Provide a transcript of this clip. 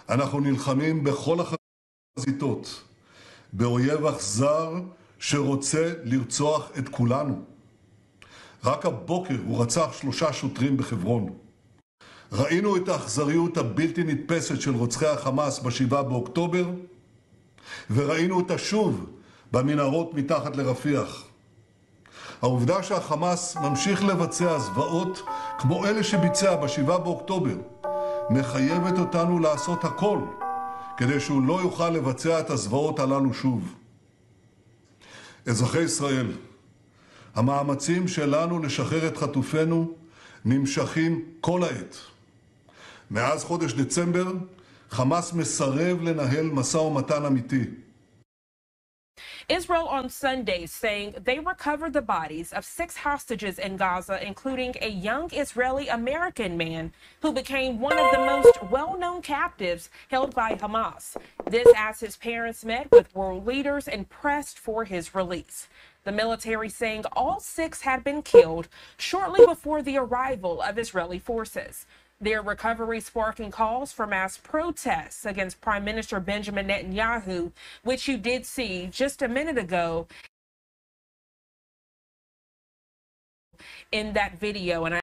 אנחנו נלחמים בכל החזיתות באויב אכזר שרוצה לרצוח את כולנו. רק הבוקר הוא רצח 3 שוטרים בחברון. ראינו את האכזריות הבלתי נתפסת של רוצחי החמאס ב7 באוקטובר, וראינו אותה שוב במנהרות מתחת לרפיח. העובדה שהחמאס ממשיך לבצע זוועות כמו אלה שביצע ב7 באוקטובר מחייבת אותנו לעשות הכל כדי שהוא לא יוכל לבצע את הזוועות הללו שוב. אזרחי ישראל, המאמצים שלנו לשחרר את חטופינו נמשכים כל העת. מאז חודש דצמבר, חמאס מסרב לנהל משא ומתן אמיתי. Israel on Sunday saying they recovered the bodies of 6 hostages in Gaza, including a young Israeli-American man who became one of the most well-known captives held by Hamas. This as his parents met with world leaders and pressed for his release. The military saying all 6 had been killed shortly before the arrival of Israeli forces. Their recovery sparking calls for mass protests against Prime Minister Benjamin Netanyahu, which you did see just a minute ago in that video. And